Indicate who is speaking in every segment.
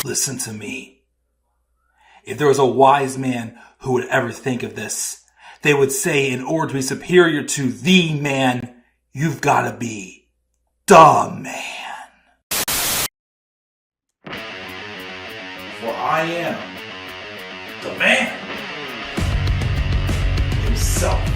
Speaker 1: Listen to me. If there was a wise man who would ever think of this, they would say in order to be superior to the man, you've got to be the man. For I am the man himself.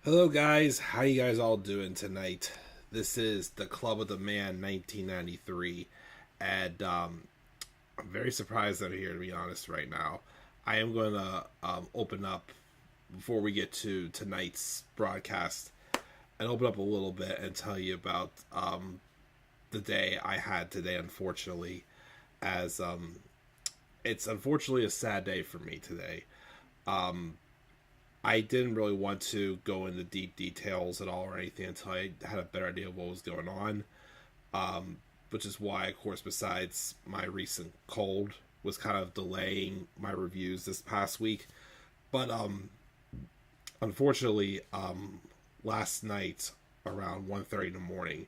Speaker 2: Hello guys, how you guys all doing tonight? This is the Club of the Man 1993, and I'm very surprised that I'm here, to be honest, right now. I am going to open up, before we get to tonight's broadcast, and open up a little bit and tell you about the day I had today, unfortunately, as it's unfortunately a sad day for me today. I didn't really want to go into deep details at all or anything until I had a better idea of what was going on. Which is why, of course, besides my recent cold, was kind of delaying my reviews this past week. But unfortunately, last night around 1:30 in the morning,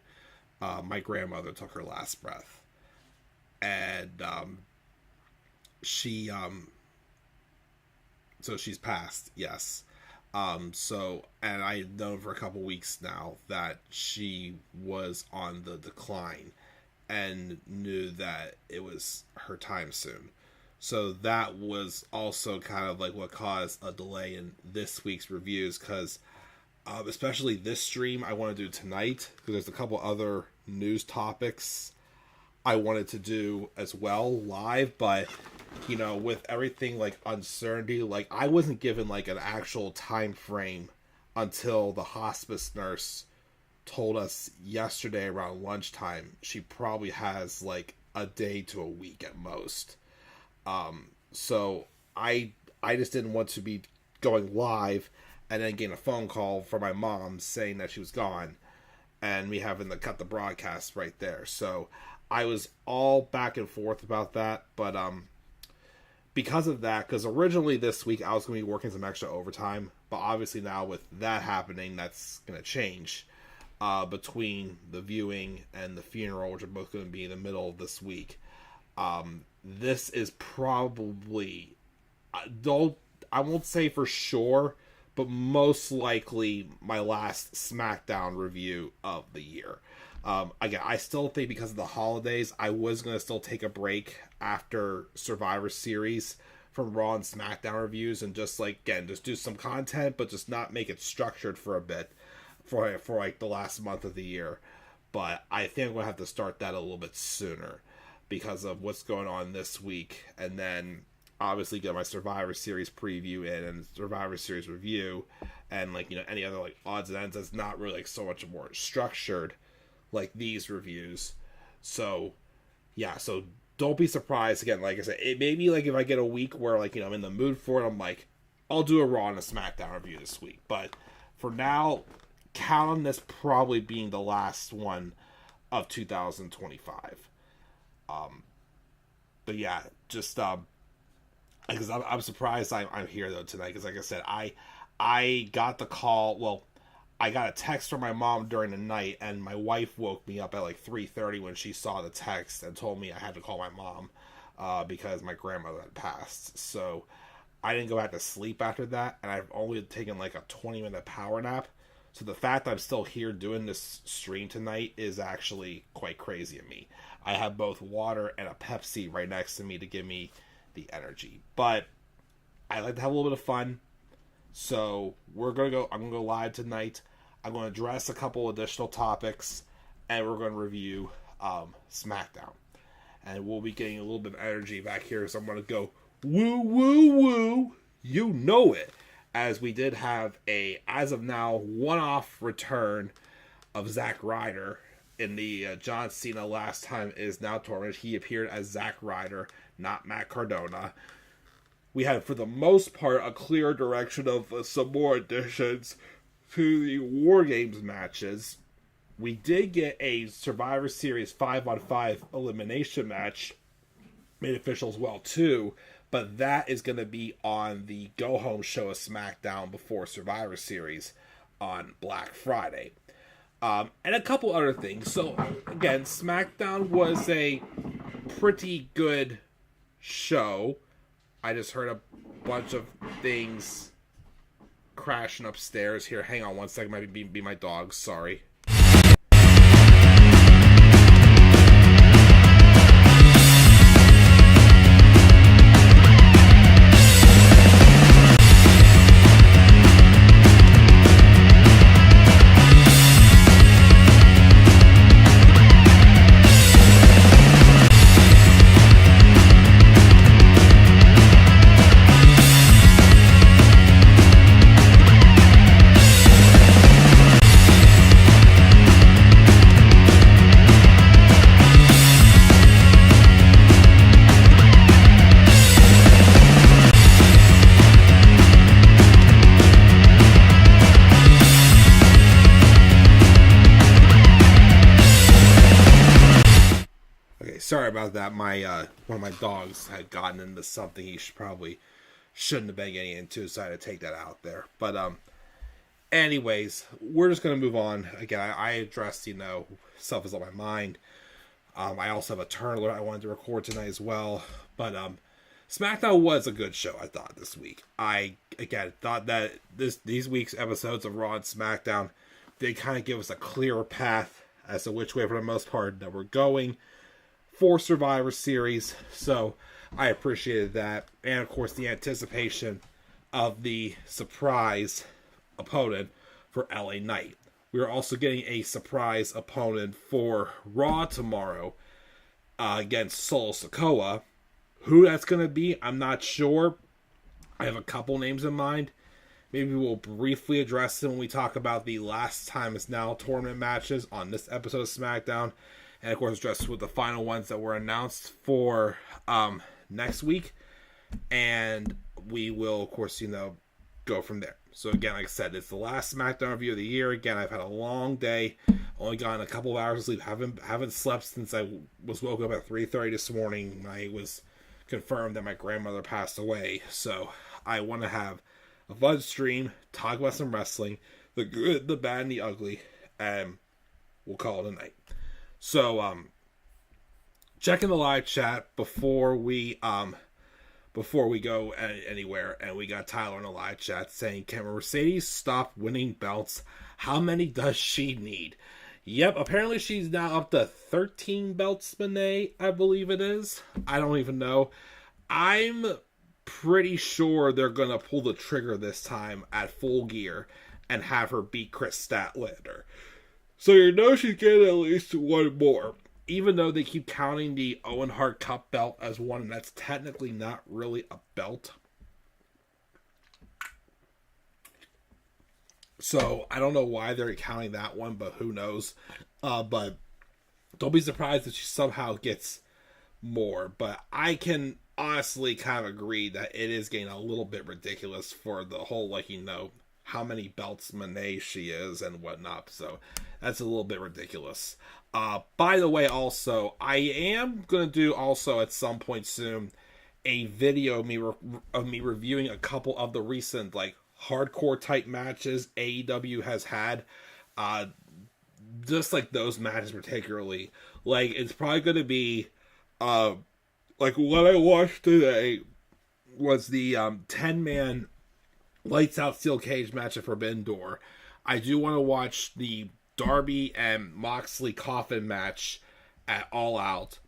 Speaker 2: my grandmother took her last breath. And so she's passed, yes. And I know for a couple weeks now that she was on the decline and knew that it was her time soon. So that was also kind of like what caused a delay in this week's reviews, because especially this stream I want to do tonight, because there's a couple other news topics I wanted to do as well live, but you know, with everything like uncertainty, like I wasn't given like an actual time frame until the hospice nurse told us yesterday around lunchtime she probably has like a day to a week at most. So I just didn't want to be going live and then getting a phone call from my mom saying that she was gone and me having to cut the broadcast right there. So I was all back and forth about that, but because of that, because originally this week I was going to be working some extra overtime, but obviously now with that happening, that's going to change between the viewing and the funeral, which are both going to be in the middle of this week. This is probably, I won't say for sure, but most likely my last SmackDown review of the year. Again, I still think because of the holidays, I was going to still take a break after Survivor Series from Raw and SmackDown reviews and just like, again, just do some content, but just not make it structured for a bit for like the last month of the year. But I think I'm going to have to start that a little bit sooner because of what's going on this week. And then obviously get my Survivor Series preview in and Survivor Series review and like, you know, any other like odds and ends that's not really like so much more structured like these reviews. So yeah, so don't be surprised. Again, like I said, it may be like if I get a week where like, you know, I'm in the mood for it, I'm like, I'll do a Raw and a SmackDown review this week. But for now, count on this probably being the last one of 2025. But yeah, just because I'm surprised I'm here though tonight, because like I said, I got the call. Well, I got a text from my mom during the night, and my wife woke me up at like 3:30 when she saw the text and told me I had to call my mom because my grandmother had passed. So I didn't go back to sleep after that, and I've only taken like a 20-minute power nap. So the fact that I'm still here doing this stream tonight is actually quite crazy of me. I have both water and a Pepsi right next to me to give me the energy. But I like to have a little bit of fun. So I'm going to go live tonight. I'm going to address a couple additional topics, and we're going to review SmackDown. And we'll be getting a little bit of energy back here, so I'm going to go woo, woo, woo. You know it. As we did have a, as of now, one-off return of Zack Ryder in the John Cena Last Time Is Now tournament, he appeared as Zack Ryder, not Matt Cardona. We had, for the most part, a clear direction of some more additions to the War Games matches. We did get a Survivor Series 5-on-5 elimination match made official as well, too. But that is going to be on the go-home show of SmackDown before Survivor Series on Black Friday. And a couple other things. So, again, SmackDown was a pretty good show. I just heard a bunch of things crashing upstairs here. Hang on one second. Might be my dog. Sorry. Sorry about that. My one of my dogs had gotten into something he shouldn't have been getting into, so I had to take that out there. But anyways, we're just gonna move on. Again, I addressed stuff is on my mind. I also have a turn alert I wanted to record tonight as well. But SmackDown was a good show, I thought, this week. I again thought that these week's episodes of Raw and SmackDown, they kind of give us a clearer path as to which way, for the most part, that we're going for Survivor Series, so I appreciated that. And of course the anticipation of the surprise opponent for LA Knight. We are also getting a surprise opponent for Raw tomorrow against Solo Sikoa. Who that's going to be, I'm not sure. I have a couple names in mind. Maybe we'll briefly address them when we talk about the Last Time Is Now tournament matches on this episode of SmackDown. And of course, address with the final ones that were announced for next week. And we will, of course, go from there. So again, like I said, it's the last SmackDown review of the year. Again, I've had a long day. Only gotten a couple of hours of sleep. Haven't slept since I was woken up at 3:30 this morning. I was confirmed that my grandmother passed away. So I want to have a fun stream, talk about some wrestling, the good, the bad, and the ugly. And we'll call it a night. So, checking the live chat before we go anywhere, and we got Tyler in the live chat saying, "Can Mercedes stop winning belts? How many does she need?" Yep, apparently she's now up to 13 belts, Monet, I believe it is. I don't even know. I'm pretty sure they're gonna pull the trigger this time at Full Gear and have her beat Chris Statlander. So she's getting at least one more. Even though they keep counting the Owen Hart Cup belt as one, and that's technically not really a belt. So I don't know why they're counting that one, but who knows. But don't be surprised if she somehow gets more. But I can honestly kind of agree that it is getting a little bit ridiculous for the whole, how many belts Monet she is and whatnot. So that's a little bit ridiculous. By the way, also, I am going to do also at some point soon a video of me reviewing a couple of the recent hardcore type matches AEW has had. Just those matches particularly. It's probably going to be what I watched today was the 10-man Lights Out Steel Cage match at Forbidden Door. I do want to watch the Darby and Moxley Coffin match at All Out.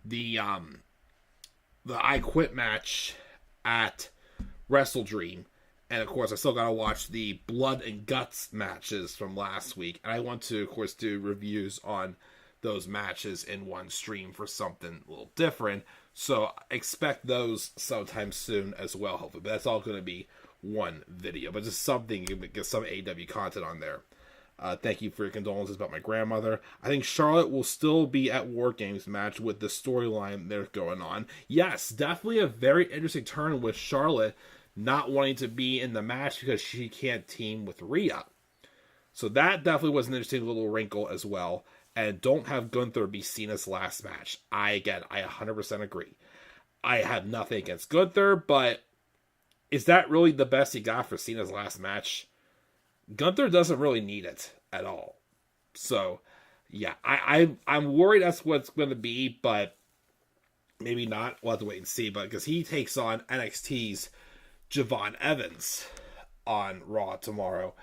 Speaker 2: The I Quit match at Wrestle Dream. And of course, I still gotta watch the Blood and Guts matches from last week. And I want to, of course, do reviews on those matches in one stream for something a little different. So expect those sometime soon as well, hopefully. But that's all going to be one video. But just something, you get some AEW content on there. Thank you for your condolences about my grandmother. I think Charlotte will still be at War Games match with the storyline they're going on. Yes, definitely a very interesting turn with Charlotte not wanting to be in the match because she can't team with Rhea. So that definitely was an interesting little wrinkle as well. And don't have Gunther be Cena's last match. I 100% agree. I have nothing against Gunther, but is that really the best he got for Cena's last match? Gunther doesn't really need it at all. So, yeah, I'm worried that's what it's going to be, but maybe not. We'll have to wait and see. But because he takes on NXT's Javon Evans on Raw tomorrow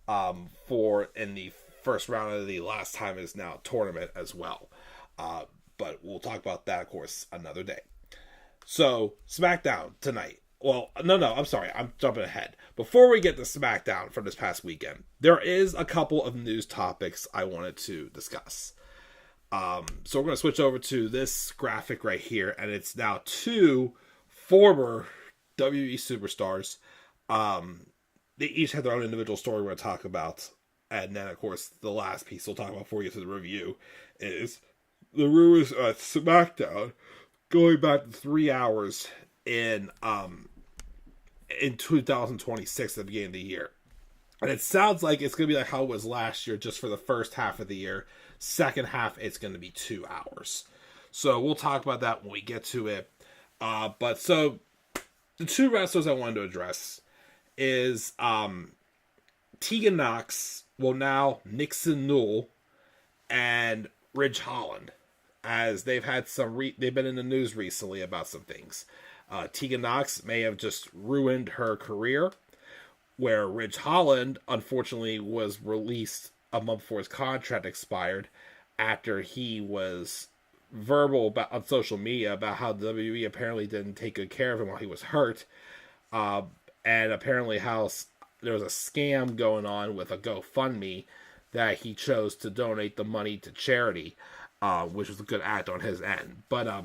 Speaker 2: in the first round of the Last Time Is Now tournament as well. But we'll talk about that, of course, another day. So, SmackDown tonight. Well, no, I'm sorry. I'm jumping ahead. Before we get to SmackDown from this past weekend, there is a couple of news topics I wanted to discuss. So we're going to switch over to this graphic right here, and it's now 2 former WWE superstars. They each have their own individual story we're going to talk about. And then, of course, the last piece we'll talk about before we get to the review is the rumors of SmackDown going back to 3 hours in 2026 at the beginning of the year. And it sounds like it's going to be like how it was last year, just for the first half of the year. Second half, it's going to be 2 hours. So we'll talk about that when we get to it. But so the 2 wrestlers I wanted to address is Tegan Nox, well now Nixon Newell, and Ridge Holland, as they've had they've been in the news recently about some things. Tegan Nox may have just ruined her career, where Ridge Holland, unfortunately, was released a month before his contract expired after he was verbal on social media about how WWE apparently didn't take good care of him while he was hurt, and apparently how there was a scam going on with a GoFundMe that he chose to donate the money to charity, which was a good act on his end. But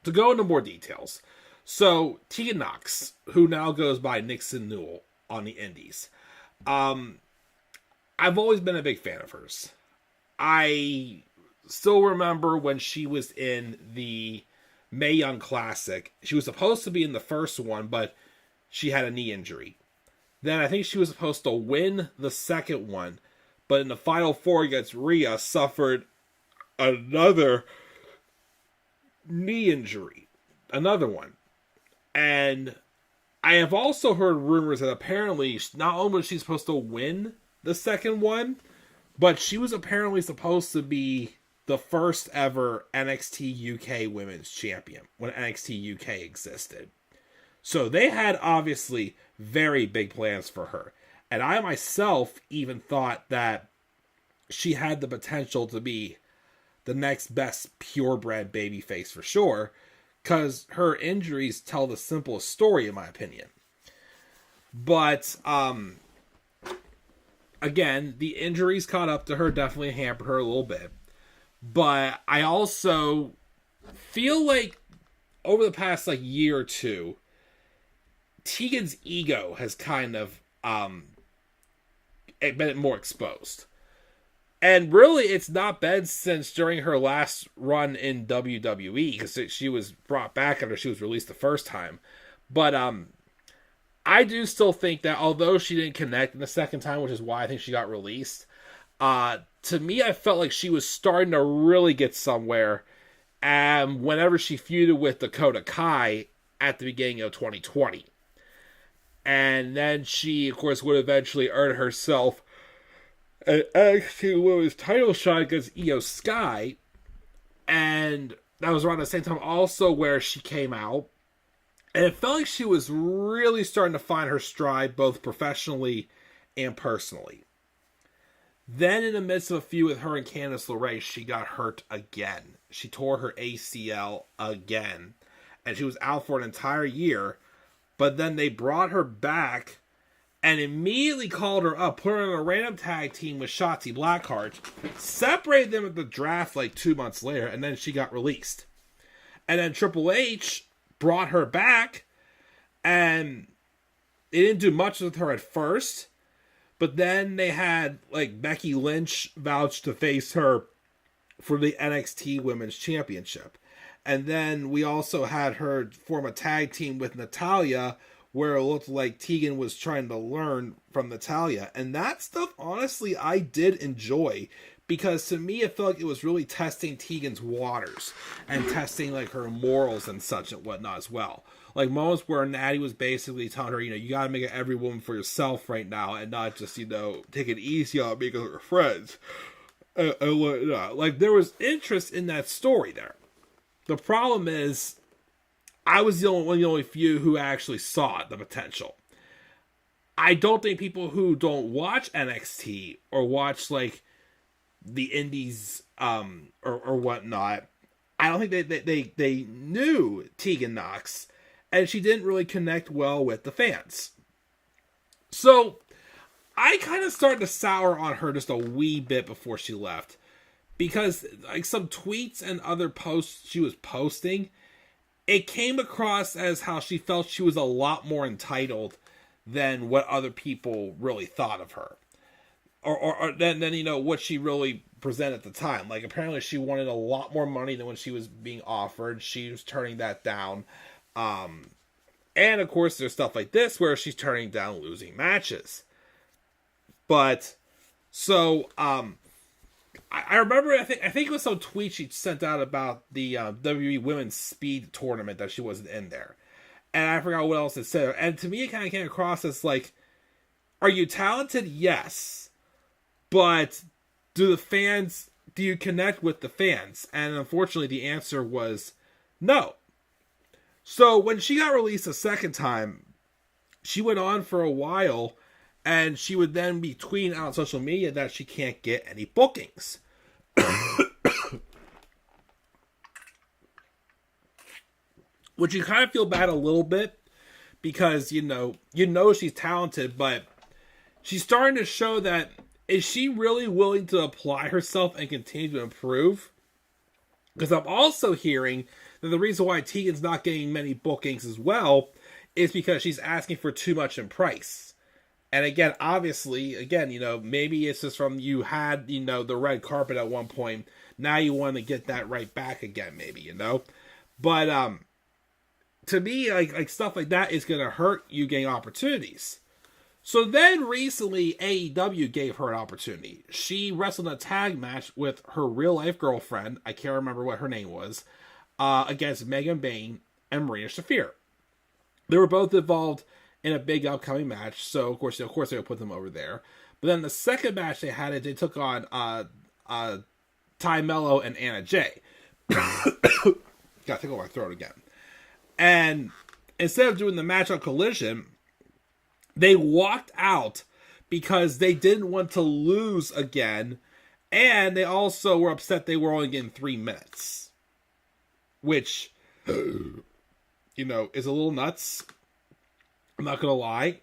Speaker 2: to go into more details, so Tegan Nox, who now goes by Nixon Newell on the indies, I've always been a big fan of hers. I still remember when she was in the Mae Young Classic. She was supposed to be in the first one, but she had a knee injury. Then I think she was supposed to win the second one, but in the Final Four against Rhea, suffered another knee injury. Another one. And I have also heard rumors that apparently not only was she supposed to win the second one, but she was apparently supposed to be the first ever NXT UK Women's Champion when NXT UK existed. So they had obviously very big plans for her. And I myself even thought that she had the potential to be the next best purebred babyface for sure, because her injuries tell the simplest story in my opinion. But again, the injuries caught up to her, definitely hampered her a little bit. But I also feel like over the past year or two, Tegan's ego has kind of been more exposed. And really, it's not been since during her last run in WWE, because she was brought back after she was released the first time. But I do still think that although she didn't connect in the second time, which is why I think she got released, to me, I felt like she was starting to really get somewhere whenever she feuded with Dakota Kai at the beginning of 2020. And then she, of course, would eventually earn herself an NXT Women's title shot against Io Sky. And that was around the same time also where she came out. And it felt like she was really starting to find her stride, both professionally and personally. Then in the midst of a feud with her and Candice LeRae, she got hurt again. She tore her ACL again. And she was out for an entire year. But then they brought her back and immediately called her up, put her in a random tag team with Shotzi Blackheart, separated them at the draft 2 months later, and then she got released. And then Triple H brought her back, and they didn't do much with her at first, But then they had, like, Becky Lynch vouch to face her for the NXT Women's Championship. And then we also had her form a tag team with Natalya, where it looked like Tegan was trying to learn from Natalya. And that stuff, honestly, I did enjoy. Because to me, it felt like it was really testing Tegan's waters. And testing, like, her morals and such and whatnot as well. Like, moments where Natty was basically telling her, you gotta make it every woman for yourself right now. And not just, take it easy on making her friends. Like, there was interest in that story there. The problem is, I was one of the only few who actually saw the potential. I don't think people who don't watch NXT or watch, like, the indies or whatnot, I don't think they knew Tegan Nox, and she didn't really connect well with the fans. So I kind of started to sour on her just a wee bit before she left, because like some tweets and other posts she was posting, it came across as how she felt she was a lot more entitled than what other people really thought of her. Or then what she really presented at the time. Like, apparently she wanted a lot more money than what she was being offered. She was turning that down. And, of course, there's stuff like this where she's turning down losing matches. But, so, I remember, I think it was some tweet she sent out about the WWE Women's Speed Tournament that she wasn't in there. And I forgot what else it said. And to me, it kind of came across as like, are you talented? Yes. But do you connect with the fans? And unfortunately, the answer was no. So when she got released a second time, she went on for a while, and she would then be tweeting out on social media that she can't get any bookings. Which you kind of feel bad a little bit, because, you know she's talented, but she's starting to show that, is she really willing to apply herself and continue to improve? Because I'm also hearing that the reason why Tegan's not getting many bookings as well is because she's asking for too much in price. And again, obviously, maybe it's just from you had, the red carpet at one point. Now you want to get that right back again, maybe, But to me, like stuff like that is going to hurt you getting opportunities. So then recently, AEW gave her an opportunity. She wrestled a tag match with her real-life girlfriend, I can't remember what her name was, against Megan Bayne and Marina Shafir. They were both involved in a big upcoming match, so of course they would put them over there. But then the second match they had, they took on Ty Mello and Anna Jay. Gotta take over my throat again. And instead of doing the match on Collision, they walked out because they didn't want to lose again, and they also were upset they were only getting 3 minutes. Which, is a little nuts. I'm not going to lie.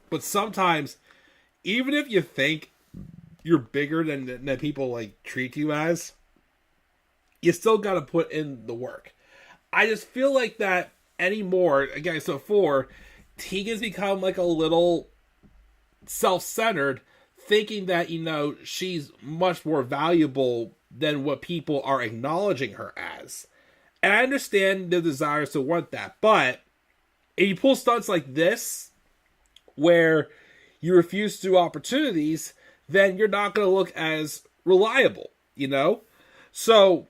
Speaker 2: But sometimes, even if you think you're bigger than people treat you as, you still got to put in the work. I just feel like that anymore, again, so before, Tegan's become a little self-centered, thinking that, she's much more valuable than what people are acknowledging her as. And I understand the desires to want that, but if you pull stunts like this, where you refuse to do opportunities, then you're not going to look as reliable, So,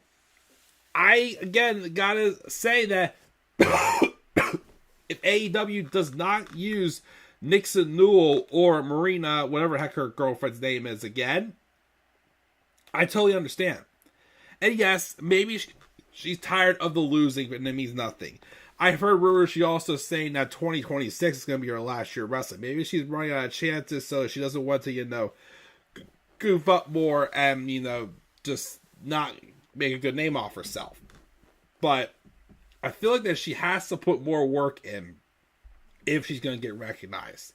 Speaker 2: I, again, gotta say that if AEW does not use Nixon Newell or Marina, whatever the heck her girlfriend's name is again, I totally understand. And yes, maybe she's tired of the losing, but it means nothing. I've heard rumors she also saying that 2026 is going to be her last year wrestling. Maybe she's running out of chances, so she doesn't want to, goof up more and, just not make a good name off herself. But I feel like that she has to put more work in if she's going to get recognized.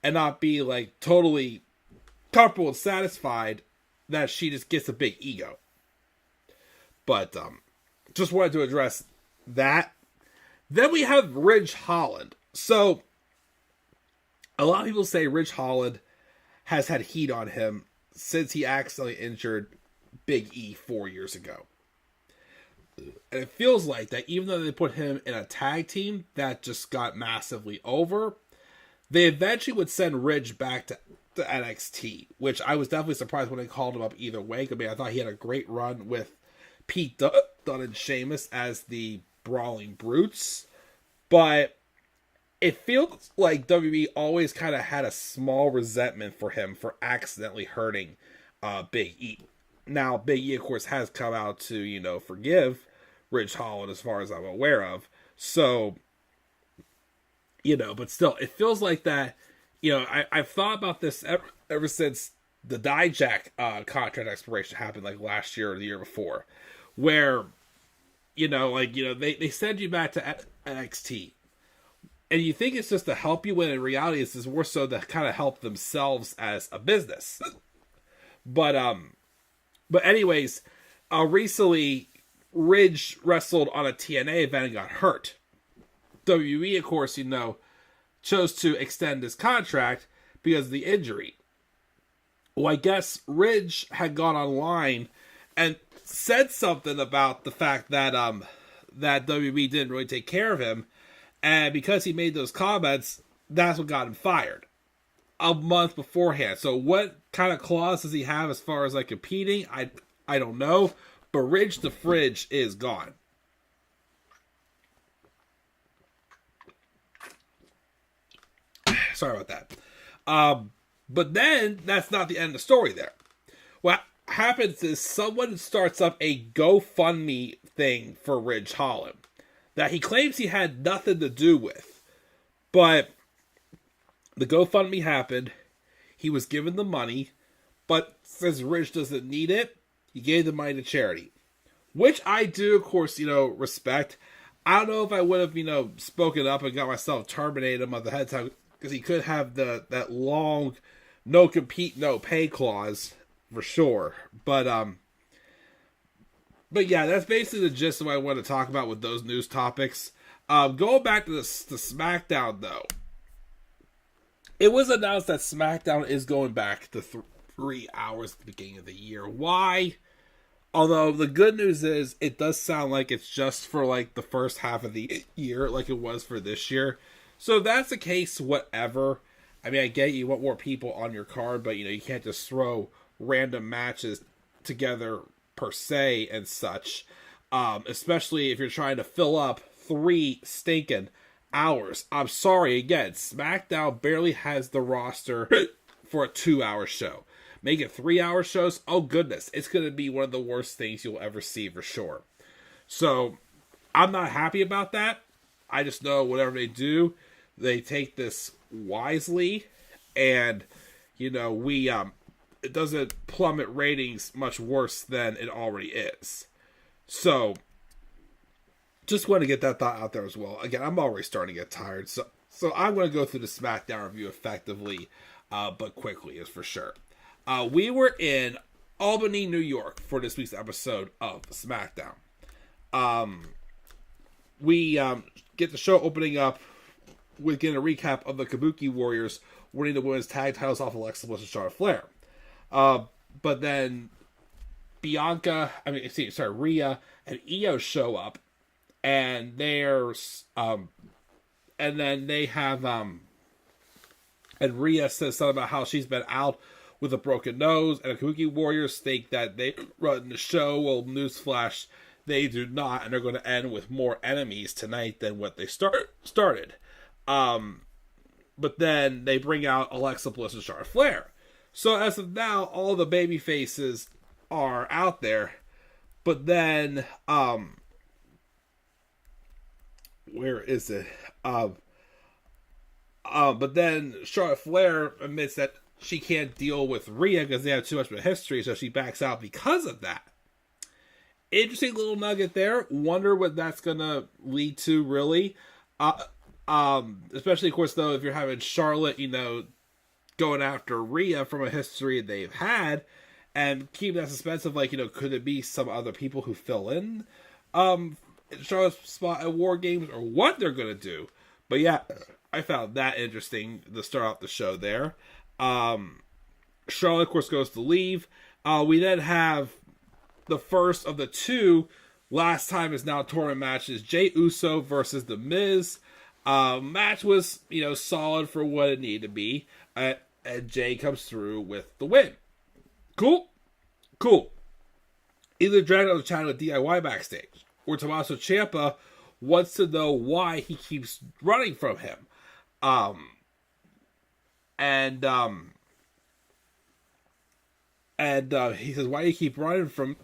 Speaker 2: And not be, totally comfortable and satisfied that she just gets a big ego. But, just wanted to address that. Then we have Ridge Holland. So, A lot of people say Ridge Holland has had heat on him since he accidentally injured Big E 4 years ago. And it feels like that even though they put him in a tag team that just got massively over, they eventually would send Ridge back to NXT, which I was definitely surprised when they called him up either way. I mean, I thought he had a great run with Pete Dunne and Sheamus as the Brawling Brutes, but it feels like WWE always kind of had a small resentment for him for accidentally hurting Big E. Now, Big E, of course, has come out to, forgive Ridge Holland as far as I'm aware of. So, but still, it feels like that, I've thought about this ever since the Dijak contract expiration happened like last year or the year before, where, they send you back to NXT. And you think it's just to help you, when in reality it's more so to kind of help themselves as a business. But anyways, recently Ridge wrestled on a TNA event and got hurt. WWE, of course, chose to extend his contract because of the injury. Well, I guess Ridge had gone online and said something about the fact that that WWE didn't really take care of him. And because he made those comments, that's what got him fired a month beforehand. So what kind of clause does he have as far as like competing? I don't know. But Ridge the Fridge is gone. Sorry about that. But then that's not the end of the story there. What happens is someone starts up a GoFundMe thing for Ridge Holland that he claims he had nothing to do with. But the GoFundMe happened. He was given the money. But since Ridge doesn't need it, he gave the money to charity. Which I do, of course, respect. I don't know if I would have, spoken up and got myself terminated him at the head time, because he could have that long no compete, no pay clause for sure. But yeah, that's basically the gist of what I want to talk about with those news topics. Going back to the SmackDown, though. It was announced that SmackDown is going back to 3 hours at the beginning of the year. Why? Although the good news is it does sound like it's just for like the first half of the year, like it was for this year. So if that's the case, whatever. I mean, I get you want more people on your card, but you can't just throw random matches together per se and such. Especially if you're trying to fill up 3 stinking hours. I'm sorry, again, SmackDown barely has the roster for a 2-hour show. Make it 3-hour shows, oh goodness, it's going to be one of the worst things you'll ever see for sure. So, I'm not happy about that. I just know whatever they do, they take this wisely, and, it doesn't plummet ratings much worse than it already is. So, just want to get that thought out there as well. Again, I'm already starting to get tired, so I'm going to go through the SmackDown review effectively, but quickly, is for sure. We were in Albany, New York for this week's episode of SmackDown. We get the show opening up with getting a recap of the Kabuki Warriors winning the women's tag titles off Alexa Bliss and Charlotte Flair. But then Rhea and Io show up, and then they have and Rhea says something about how she's been out with a broken nose, and the Kabuki Warriors think that they run the show. Well, newsflash, they do not, and they're going to end with more enemies tonight than what they started. But then they bring out Alexa Bliss and Charlotte Flair. So as of now, all the baby faces are out there. But then, where is it? But then Charlotte Flair admits that she can't deal with Rhea because they have too much of a history, so she backs out because of that. Interesting little nugget there. Wonder what that's going to lead to, really. Especially, of course, though, if you're having Charlotte, going after Rhea from a history they've had, and keeping that suspense of, could it be some other people who fill in Charlotte's spot at War Games, or what they're going to do. But yeah, I found that interesting to start off the show there. Charlotte, of course, goes to leave. We then have the first of the two last time is now tournament matches. Jey Uso versus The Miz. Match was, solid for what it needed to be. And Jey comes through with the win. Cool. Either Dragon or chatting with DIY backstage, or Tommaso Ciampa wants to know why he keeps running from him. He says, why do you keep running from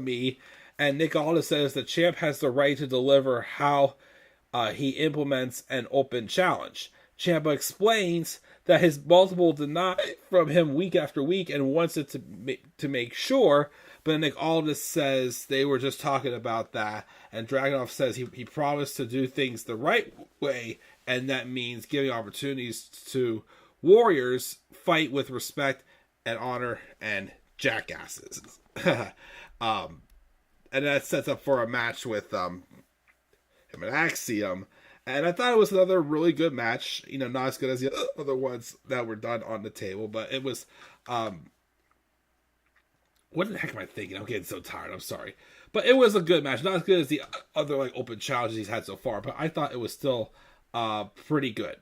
Speaker 2: me? And Nick Aldis says the champ has the right to deliver how he implements an open challenge. Ciampa explains that his multiple denied from him week after week and wants it to make sure. But Nick Aldis says they were just talking about that. And Dragunov says he promised to do things the right way. And that means giving opportunities to warriors, fight with respect and honor and jackasses. And that sets up for a match with him and Axiom. And I thought it was another really good match. Not as good as the other ones that were done on the table. But it was... what the heck am I thinking? I'm getting so tired. I'm sorry. But it was a good match. Not as good as the other open challenges he's had so far. But I thought it was still pretty good.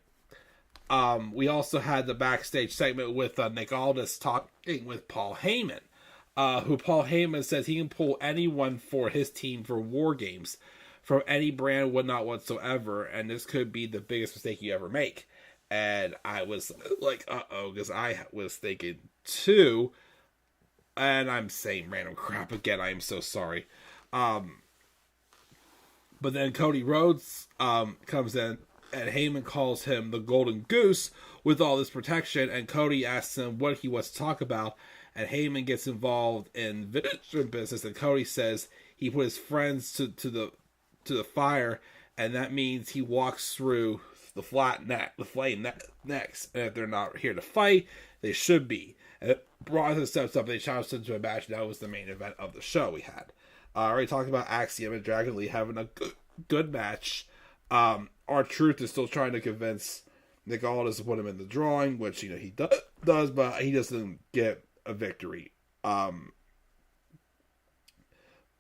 Speaker 2: We also had the backstage segment with Nick Aldis talking with Paul Heyman. Who Paul Heyman says he can pull anyone for his team for War Games. From any brand, whatnot whatsoever. And this could be the biggest mistake you ever make. And I was like, uh-oh. Because I was thinking too... And I'm saying random crap again. I am so sorry. But then Cody Rhodes comes in, and Heyman calls him the Golden Goose with all this protection. And Cody asks him what he wants to talk about. And Heyman gets involved in veteran business. And Cody says he put his friends to the fire, and that means he walks through the flame next. And if they're not here to fight, they should be. And Bronson steps up, they challenged him to a match. That was the main event of the show we had. I already talked about Axiom and Dragon Lee having a good match. R-Truth is still trying to convince Nick Aldis to put him in the drawing, which he does, but he doesn't get a victory.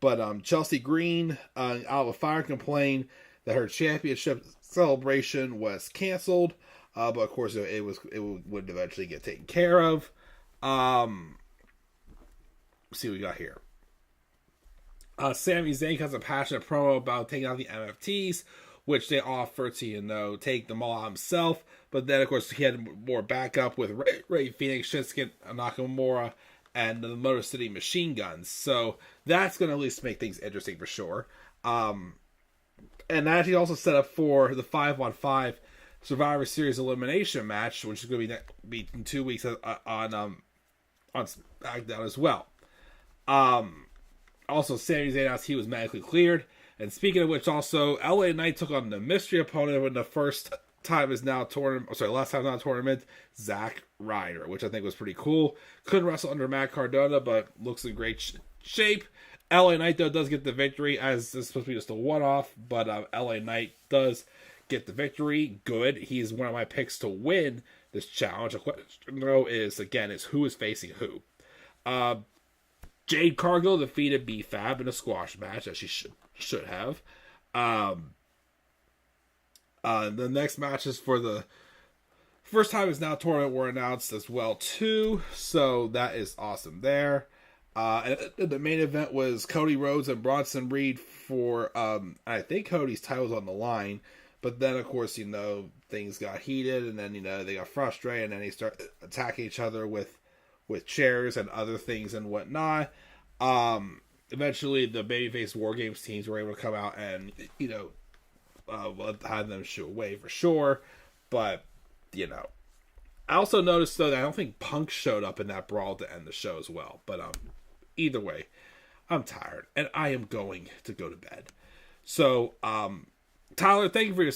Speaker 2: But Chelsea Green, Alba Fire complained that her championship celebration was canceled. But of course it would eventually get taken care of. Let's see what we got here. Sami Zayn has a passionate promo about taking out the MFTs, which they offer to, take them all out himself. But then, of course, he had more backup with Ray Phoenix, Shinsuke Nakamura, and the Motor City Machine Guns. So that's going to at least make things interesting for sure. And that he also set up for the 5-on-5 Survivor Series elimination match, which is going to be in 2 weeks on SmackDown as well. Also, Sami Zayn announced he was medically cleared. And speaking of which, also, LA Knight took on the mystery opponent in the last time now tournament, Zack Ryder, which I think was pretty cool. Couldn't wrestle under Matt Cardona, but looks in great shape. LA Knight, though, does get the victory, as this is supposed to be just a one-off, but LA Knight does get the victory. Good. He's one of my picks to win this challenge. The question, though, is who is facing who? Jade Cargill defeated B-Fab in a squash match, as she should have. The next matches for the first time is now tournament were announced as well, too. So that is awesome there. And the main event was Cody Rhodes and Bronson Reed for, I think Cody's title was on the line. But then, of course, things got heated, and then, they got frustrated, and then they start attacking each other with chairs and other things and whatnot. Eventually, the babyface War Games teams were able to come out and, have them shoo away for sure. But, I also noticed, though, that I don't think Punk showed up in that brawl to end the show as well. But either way, I'm tired, and I am going to go to bed. So, Tyler, thank you for your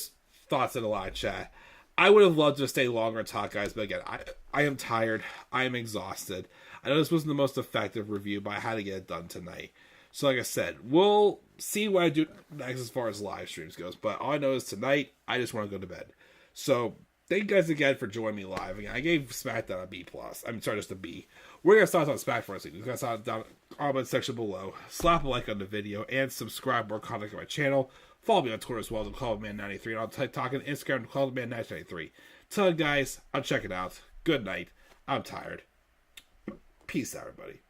Speaker 2: thoughts in the live chat. I would have loved to stay longer and talk, guys, but again, I am tired. I am exhausted. I know this wasn't the most effective review, but I had to get it done tonight. So like I said, we'll see what I do next as far as live streams goes. But all I know is tonight, I just want to go to bed. So thank you guys again for joining me live. Again, I gave SmackDown a B+. I'm sorry, just a B. We're going to start on SmackDown for a second. We're going to start down in the comment section below. Slap a like on the video and subscribe for more content on my channel. Follow me on Twitter as well as CallMan93 and on TikTok and Instagram CallMan993. Till then, guys, I'll check it out. Good night. I'm tired. Peace out, everybody.